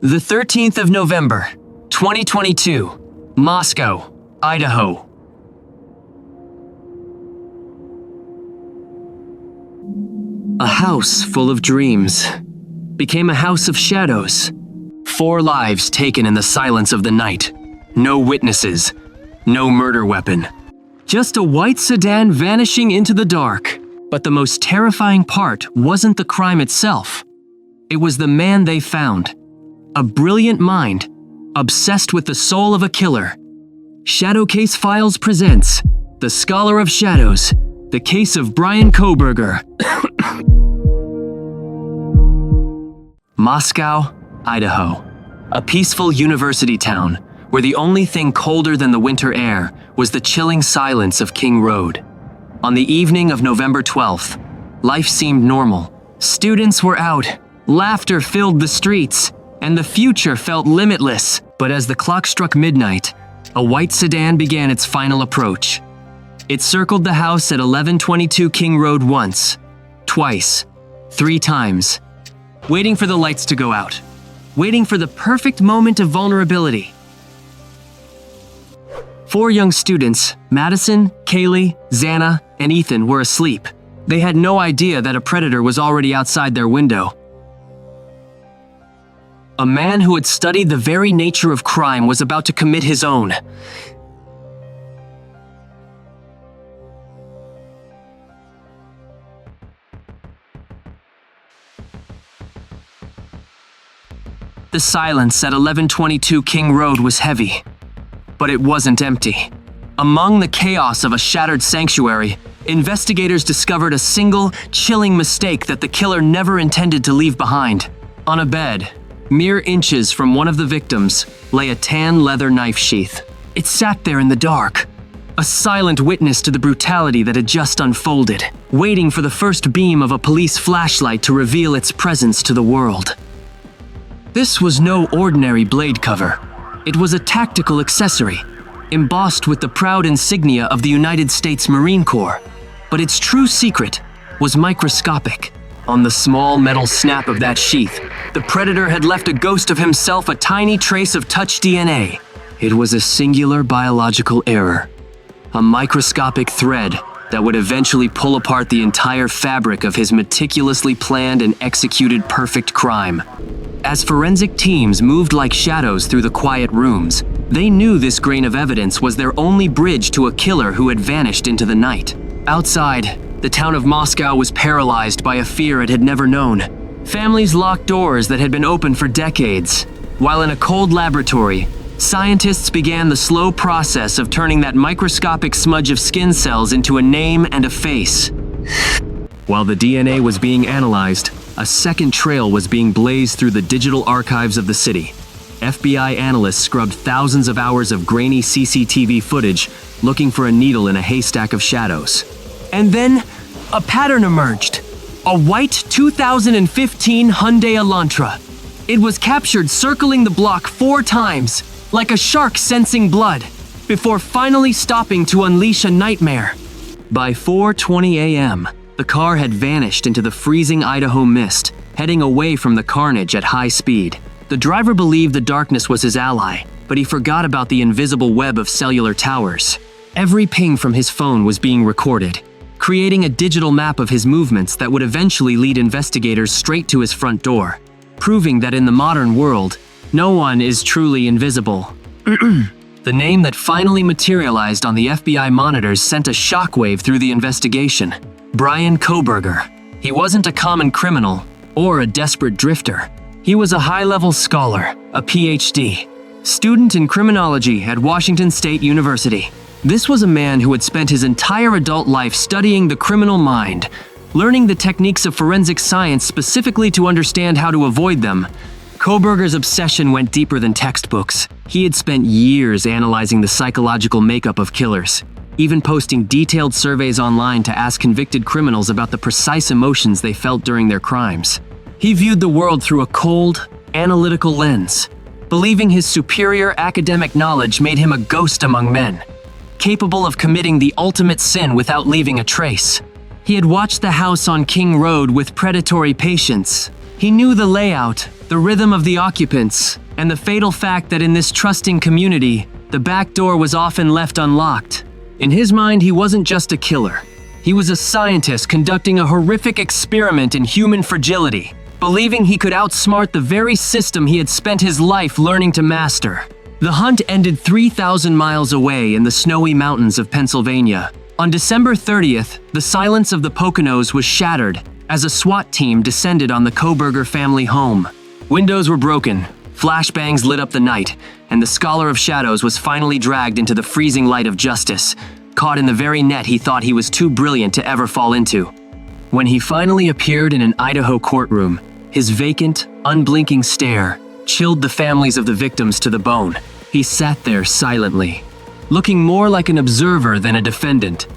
The 13th of November, 2022, Moscow, Idaho. A house full of dreams became a house of shadows. 4 lives taken in the silence of the night. No witnesses, no murder weapon. Just a white sedan vanishing into the dark. But the most terrifying part wasn't the crime itself. It was the man they found. A brilliant mind, obsessed with the soul of a killer. Shadow Case Files presents The Scholar of Shadows, the case of Bryan Kohberger. Moscow, Idaho. A peaceful university town where the only thing colder than the winter air was the chilling silence of King Road. On the evening of November 12th, life seemed normal. Students were out, laughter filled the streets, and the future felt limitless. But as the clock struck midnight, a white sedan began its final approach. It circled the house at 1122 King Road once, twice, 3 times, waiting for the lights to go out, waiting for the perfect moment of vulnerability. 4 young students, Madison, Kaylee, Xana, and Ethan, were asleep. They had no idea that a predator was already outside their window. A man who had studied the very nature of crime was about to commit his own. The silence at 1122 King Road was heavy, but it wasn't empty. Among the chaos of a shattered sanctuary, investigators discovered a single, chilling mistake that the killer never intended to leave behind. On a bed, mere inches from one of the victims, lay a tan leather knife sheath. It sat there in the dark, a silent witness to the brutality that had just unfolded, waiting for the first beam of a police flashlight to reveal its presence to the world. This was no ordinary blade cover. It was a tactical accessory, embossed with the proud insignia of the United States Marine Corps. But its true secret was microscopic. On the small metal snap of that sheath, the predator had left a ghost of himself, a tiny trace of touch DNA. It was a singular biological error, a microscopic thread that would eventually pull apart the entire fabric of his meticulously planned and executed perfect crime. As forensic teams moved like shadows through the quiet rooms, they knew this grain of evidence was their only bridge to a killer who had vanished into the night. Outside, the town of Moscow was paralyzed by a fear it had never known. Families locked doors that had been open for decades, while in a cold laboratory, scientists began the slow process of turning that microscopic smudge of skin cells into a name and a face. While the DNA was being analyzed, a second trail was being blazed through the digital archives of the city. FBI analysts scrubbed thousands of hours of grainy CCTV footage looking for a needle in a haystack of shadows. And then, a pattern emerged. A white 2015 Hyundai Elantra. It was captured circling the block 4 times, like a shark sensing blood, before finally stopping to unleash a nightmare. By 4:20 a.m., the car had vanished into the freezing Idaho mist, heading away from the carnage at high speed. The driver believed the darkness was his ally, but he forgot about the invisible web of cellular towers. Every ping from his phone was being recorded, creating a digital map of his movements that would eventually lead investigators straight to his front door, proving that in the modern world, no one is truly invisible. The name that finally materialized on the FBI monitors sent a shockwave through the investigation. Bryan Kohberger. He wasn't a common criminal or a desperate drifter. He was a high-level scholar, a Ph.D., student in criminology at Washington State University. This was a man who had spent his entire adult life studying the criminal mind, learning the techniques of forensic science specifically to understand how to avoid them. Kohberger's obsession went deeper than textbooks. He had spent years analyzing the psychological makeup of killers, even posting detailed surveys online to ask convicted criminals about the precise emotions they felt during their crimes. He viewed the world through a cold, analytical lens, believing his superior academic knowledge made him a ghost among men, capable of committing the ultimate sin without leaving a trace. He had watched the house on King Road with predatory patience. He knew the layout, the rhythm of the occupants, and the fatal fact that in this trusting community, the back door was often left unlocked. In his mind, he wasn't just a killer. He was a scientist conducting a horrific experiment in human fragility, believing he could outsmart the very system he had spent his life learning to master. The hunt ended 3,000 miles away in the snowy mountains of Pennsylvania. On December 30th, the silence of the Poconos was shattered as a SWAT team descended on the Kohberger family home. Windows were broken, flashbangs lit up the night, and the Scholar of Shadows was finally dragged into the freezing light of justice, caught in the very net he thought he was too brilliant to ever fall into. When he finally appeared in an Idaho courtroom, his vacant, unblinking stare chilled the families of the victims to the bone. He sat there silently, looking more like an observer than a defendant,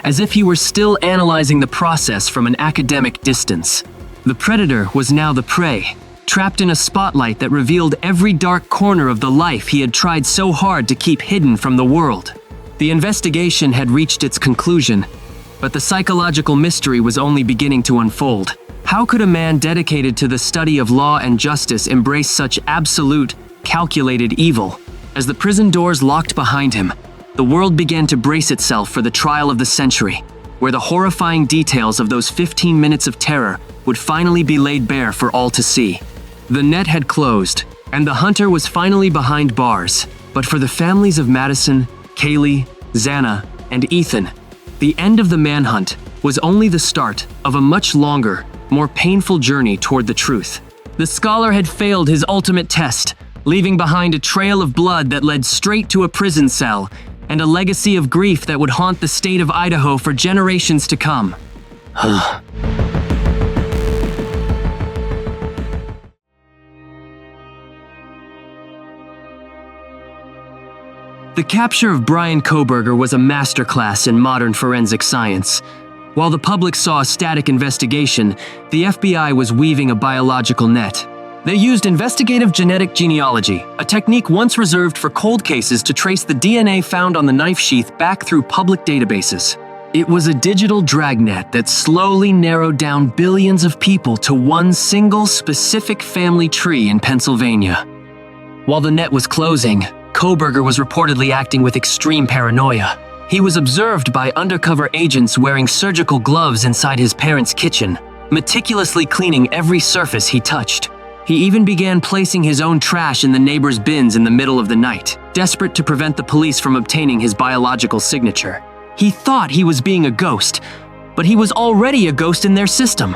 as if he were still analyzing the process from an academic distance. The predator was now the prey, trapped in a spotlight that revealed every dark corner of the life he had tried so hard to keep hidden from the world. The investigation had reached its conclusion, but the psychological mystery was only beginning to unfold. How could a man dedicated to the study of law and justice embrace such absolute, calculated evil? As the prison doors locked behind him, the world began to brace itself for the trial of the century, where the horrifying details of those 15 minutes of terror would finally be laid bare for all to see. The net had closed, and the hunter was finally behind bars. But for the families of Madison, Kaylee, Xana, and Ethan, the end of the manhunt was only the start of a much longer, more painful journey toward the truth. The Scholar had failed his ultimate test, leaving behind a trail of blood that led straight to a prison cell, and a legacy of grief that would haunt the state of Idaho for generations to come. The capture of Bryan Kohberger was a masterclass in modern forensic science. While the public saw a static investigation, the FBI was weaving a biological net. They used investigative genetic genealogy, a technique once reserved for cold cases to trace the DNA found on the knife sheath back through public databases. It was a digital dragnet that slowly narrowed down billions of people to one single specific family tree in Pennsylvania. While the net was closing, Kohberger was reportedly acting with extreme paranoia. He was observed by undercover agents wearing surgical gloves inside his parents' kitchen, meticulously cleaning every surface he touched. He even began placing his own trash in the neighbors' bins in the middle of the night, desperate to prevent the police from obtaining his biological signature. He thought he was being a ghost, but he was already a ghost in their system.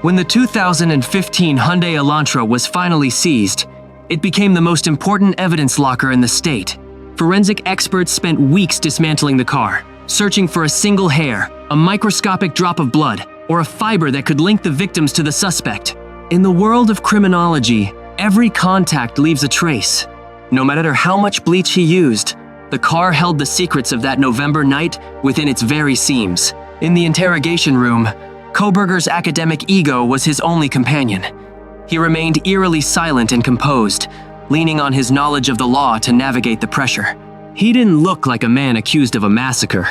When the 2015 Hyundai Elantra was finally seized, it became the most important evidence locker in the state. Forensic experts spent weeks dismantling the car, searching for a single hair, a microscopic drop of blood, or a fiber that could link the victims to the suspect. In the world of criminology, every contact leaves a trace. No matter how much bleach he used, the car held the secrets of that November night within its very seams. In the interrogation room, Kohberger's academic ego was his only companion. He remained eerily silent and composed, leaning on his knowledge of the law to navigate the pressure. He didn't look like a man accused of a massacre.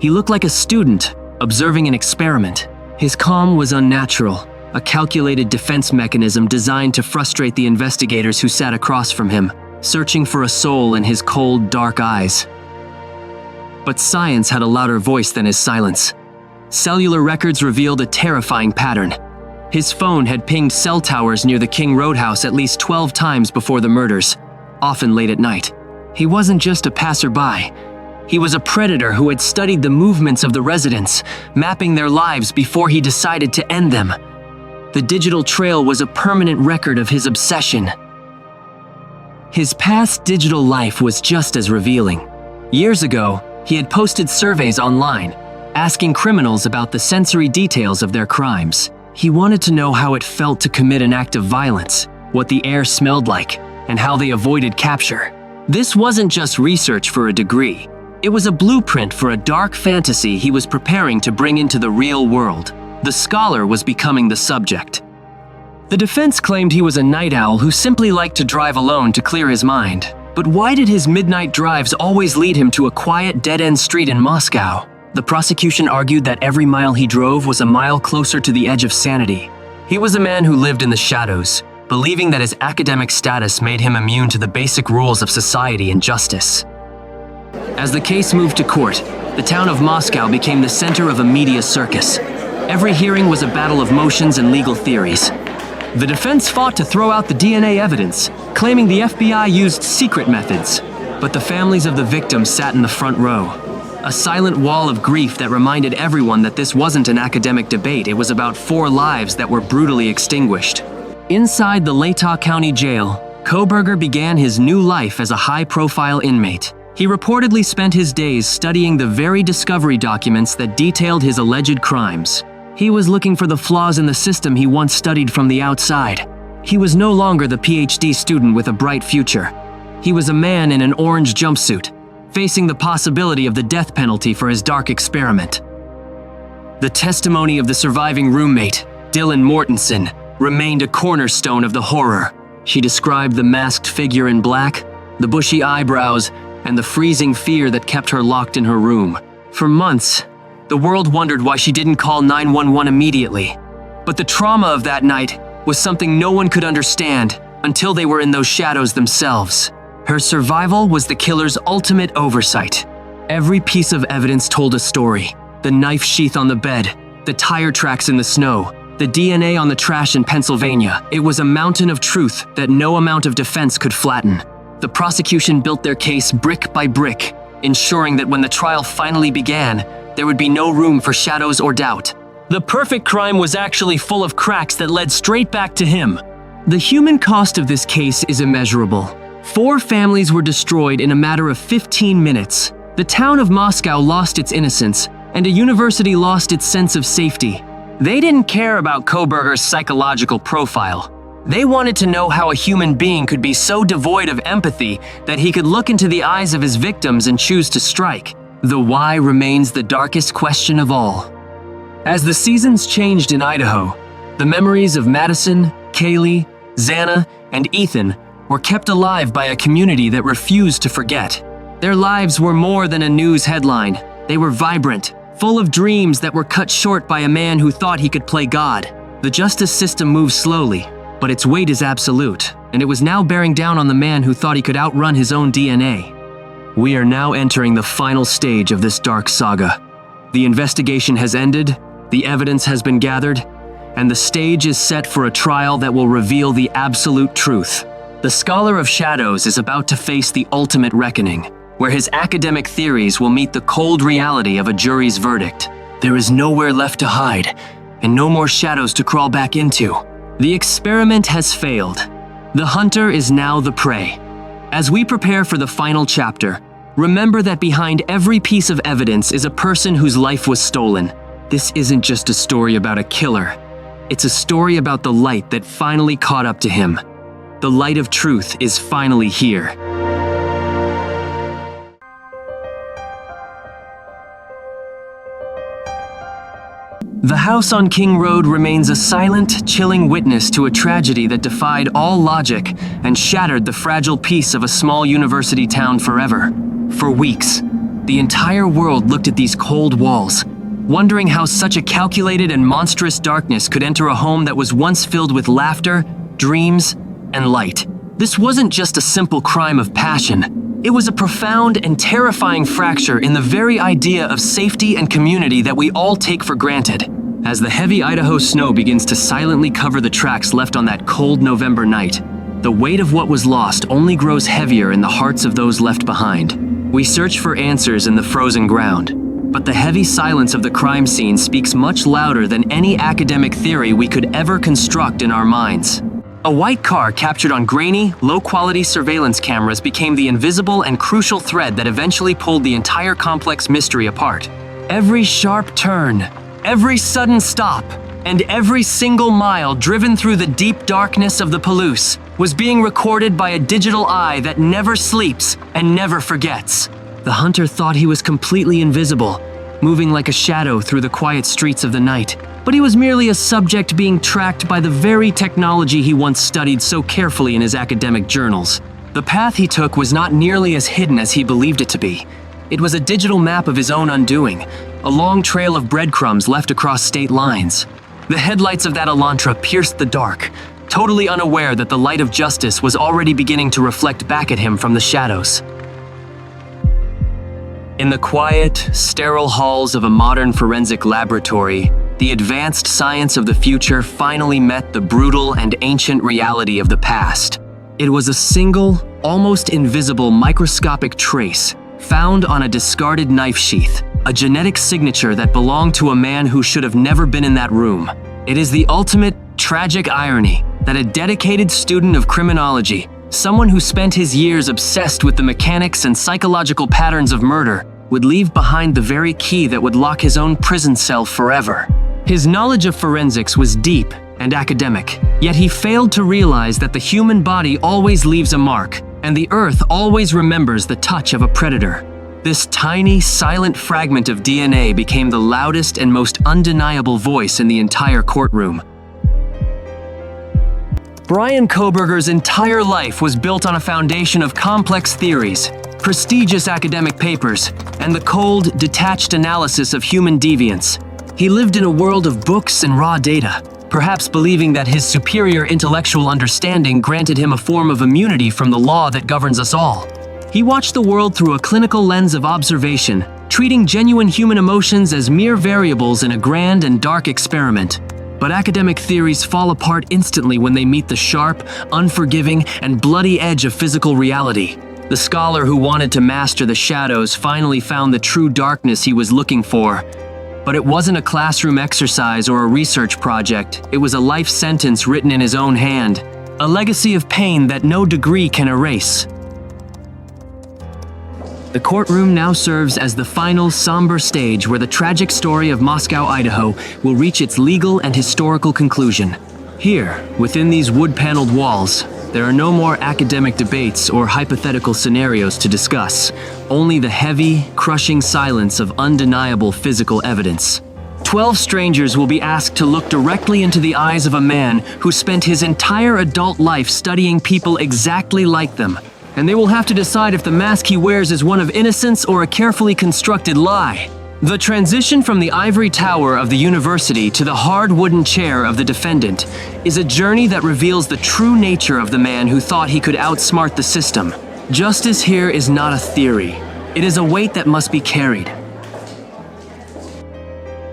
He looked like a student observing an experiment. His calm was unnatural, a calculated defense mechanism designed to frustrate the investigators who sat across from him, searching for a soul in his cold, dark eyes. But science had a louder voice than his silence. Cellular records revealed a terrifying pattern. His phone had pinged cell towers near the King Roadhouse at least 12 times before the murders, often late at night. He wasn't just a passerby. He was a predator who had studied the movements of the residents, mapping their lives before he decided to end them. The digital trail was a permanent record of his obsession. His past digital life was just as revealing. Years ago, he had posted surveys online, asking criminals about the sensory details of their crimes. He wanted to know how it felt to commit an act of violence, what the air smelled like, and how they avoided capture. This wasn't just research for a degree. It was a blueprint for a dark fantasy he was preparing to bring into the real world. The Scholar was becoming the subject. The defense claimed he was a night owl who simply liked to drive alone to clear his mind. But why did his midnight drives always lead him to a quiet, dead-end street in Moscow? The prosecution argued that every mile he drove was a mile closer to the edge of sanity. He was a man who lived in the shadows, believing that his academic status made him immune to the basic rules of society and justice. As the case moved to court, the town of Moscow became the center of a media circus. Every hearing was a battle of motions and legal theories. The defense fought to throw out the DNA evidence, claiming the FBI used secret methods. But the families of the victims sat in the front row, a silent wall of grief that reminded everyone that this wasn't an academic debate, it was about 4 lives that were brutally extinguished. Inside the Latah County Jail, Kohberger began his new life as a high-profile inmate. He reportedly spent his days studying the very discovery documents that detailed his alleged crimes. He was looking for the flaws in the system he once studied from the outside. He was no longer the Ph.D. student with a bright future. He was a man in an orange jumpsuit, facing the possibility of the death penalty for his dark experiment. The testimony of the surviving roommate, Dylan Mortensen, remained a cornerstone of the horror. She described the masked figure in black, the bushy eyebrows, and the freezing fear that kept her locked in her room. For months, the world wondered why she didn't call 911 immediately. But the trauma of that night was something no one could understand until they were in those shadows themselves. Her survival was the killer's ultimate oversight. Every piece of evidence told a story. The knife sheath on the bed, the tire tracks in the snow, the DNA on the trash in Pennsylvania. It was a mountain of truth that no amount of defense could flatten. The prosecution built their case brick by brick, ensuring that when the trial finally began, there would be no room for shadows or doubt. The perfect crime was actually full of cracks that led straight back to him. The human cost of this case is immeasurable. 4 families were destroyed in a matter of 15 minutes. The town of Moscow lost its innocence, and a university lost its sense of safety. They didn't care about Kohberger's psychological profile. They wanted to know how a human being could be so devoid of empathy that he could look into the eyes of his victims and choose to strike. The why remains the darkest question of all. As the seasons changed in Idaho, the memories of Madison, Kaylee, Xana, and Ethan were kept alive by a community that refused to forget. Their lives were more than a news headline. They were vibrant, full of dreams that were cut short by a man who thought he could play God. The justice system moves slowly, but its weight is absolute, and it was now bearing down on the man who thought he could outrun his own DNA. We are now entering the final stage of this dark saga. The investigation has ended, the evidence has been gathered, and the stage is set for a trial that will reveal the absolute truth. The Scholar of Shadows is about to face the ultimate reckoning, where his academic theories will meet the cold reality of a jury's verdict. There is nowhere left to hide, and no more shadows to crawl back into. The experiment has failed. The hunter is now the prey. As we prepare for the final chapter, remember that behind every piece of evidence is a person whose life was stolen. This isn't just a story about a killer. It's a story about the light that finally caught up to him. The light of truth is finally here. The house on King Road remains a silent, chilling witness to a tragedy that defied all logic and shattered the fragile peace of a small university town forever. For weeks, the entire world looked at these cold walls, wondering how such a calculated and monstrous darkness could enter a home that was once filled with laughter, dreams, and light. This wasn't just a simple crime of passion. It was a profound and terrifying fracture in the very idea of safety and community that we all take for granted. As the heavy Idaho snow begins to silently cover the tracks left on that cold November night, the weight of what was lost only grows heavier in the hearts of those left behind. We search for answers in the frozen ground, but the heavy silence of the crime scene speaks much louder than any academic theory we could ever construct in our minds. A white car captured on grainy, low-quality surveillance cameras became the invisible and crucial thread that eventually pulled the entire complex mystery apart. Every sharp turn, every sudden stop, and every single mile driven through the deep darkness of the Palouse was being recorded by a digital eye that never sleeps and never forgets. The hunter thought he was completely invisible, moving like a shadow through the quiet streets of the night. But he was merely a subject being tracked by the very technology he once studied so carefully in his academic journals. The path he took was not nearly as hidden as he believed it to be. It was a digital map of his own undoing, a long trail of breadcrumbs left across state lines. The headlights of that Elantra pierced the dark, totally unaware that the light of justice was already beginning to reflect back at him from the shadows. In the quiet, sterile halls of a modern forensic laboratory, the advanced science of the future finally met the brutal and ancient reality of the past. It was a single, almost invisible microscopic trace found on a discarded knife sheath, a genetic signature that belonged to a man who should have never been in that room. It is the ultimate tragic irony that a dedicated student of criminology, someone who spent his years obsessed with the mechanics and psychological patterns of murder, would leave behind the very key that would lock his own prison cell forever. His knowledge of forensics was deep and academic, yet he failed to realize that the human body always leaves a mark, and the earth always remembers the touch of a predator. This tiny, silent fragment of DNA became the loudest and most undeniable voice in the entire courtroom. Bryan Kohberger's entire life was built on a foundation of complex theories, prestigious academic papers, and the cold, detached analysis of human deviance. He lived in a world of books and raw data, perhaps believing that his superior intellectual understanding granted him a form of immunity from the law that governs us all. He watched the world through a clinical lens of observation, treating genuine human emotions as mere variables in a grand and dark experiment. But academic theories fall apart instantly when they meet the sharp, unforgiving, and bloody edge of physical reality. The scholar who wanted to master the shadows finally found the true darkness he was looking for. But it wasn't a classroom exercise or a research project. It was a life sentence written in his own hand, a legacy of pain that no degree can erase. The courtroom now serves as the final, somber stage where the tragic story of Moscow, Idaho, will reach its legal and historical conclusion. Here, within these wood-paneled walls, there are no more academic debates or hypothetical scenarios to discuss, only the heavy, crushing silence of undeniable physical evidence. 12 strangers will be asked to look directly into the eyes of a man who spent his entire adult life studying people exactly like them, and they will have to decide if the mask he wears is one of innocence or a carefully constructed lie. The transition from the ivory tower of the university to the hard wooden chair of the defendant is a journey that reveals the true nature of the man who thought he could outsmart the system. Justice here is not a theory. It is a weight that must be carried.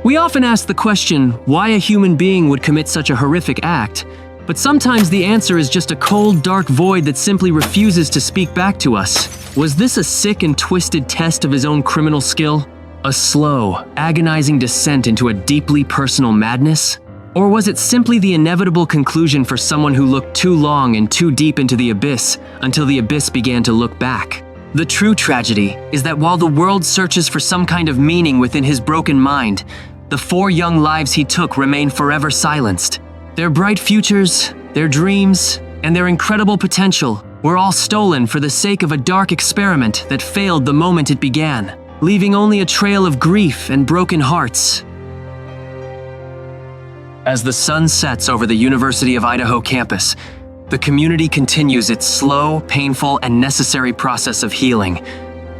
We often ask the question, why a human being would commit such a horrific act? But sometimes the answer is just a cold, dark void that simply refuses to speak back to us. Was this a sick and twisted test of his own criminal skill? A slow, agonizing descent into a deeply personal madness? Or was it simply the inevitable conclusion for someone who looked too long and too deep into the abyss until the abyss began to look back? The true tragedy is that while the world searches for some kind of meaning within his broken mind, the 4 young lives he took remain forever silenced. Their bright futures, their dreams, and their incredible potential were all stolen for the sake of a dark experiment that failed the moment it began, leaving only a trail of grief and broken hearts. As the sun sets over the University of Idaho campus, the community continues its slow, painful, and necessary process of healing.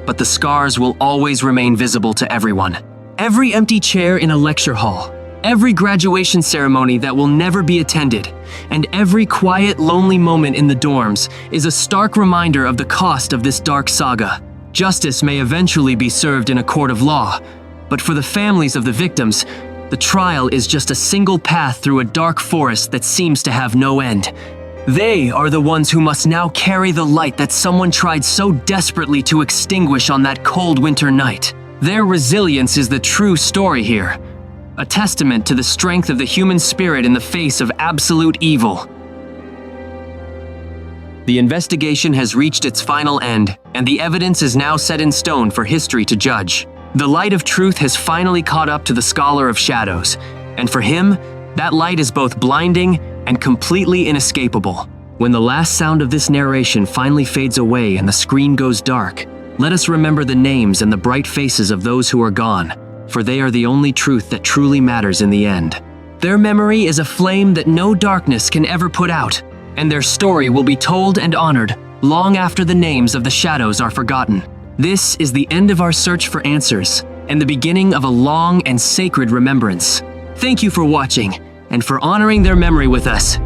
But the scars will always remain visible to everyone. Every empty chair in a lecture hall, every graduation ceremony that will never be attended, and every quiet, lonely moment in the dorms is a stark reminder of the cost of this dark saga. Justice may eventually be served in a court of law, but for the families of the victims, the trial is just a single path through a dark forest that seems to have no end. They are the ones who must now carry the light that someone tried so desperately to extinguish on that cold winter night. Their resilience is the true story here, a testament to the strength of the human spirit in the face of absolute evil. The investigation has reached its final end, and the evidence is now set in stone for history to judge. The light of truth has finally caught up to the scholar of shadows, and for him, that light is both blinding and completely inescapable. When the last sound of this narration finally fades away and the screen goes dark, let us remember the names and the bright faces of those who are gone, for they are the only truth that truly matters in the end. Their memory is a flame that no darkness can ever put out, and their story will be told and honored long after the names of the shadows are forgotten. This is the end of our search for answers, and the beginning of a long and sacred remembrance. Thank you for watching. and for honoring their memory with us.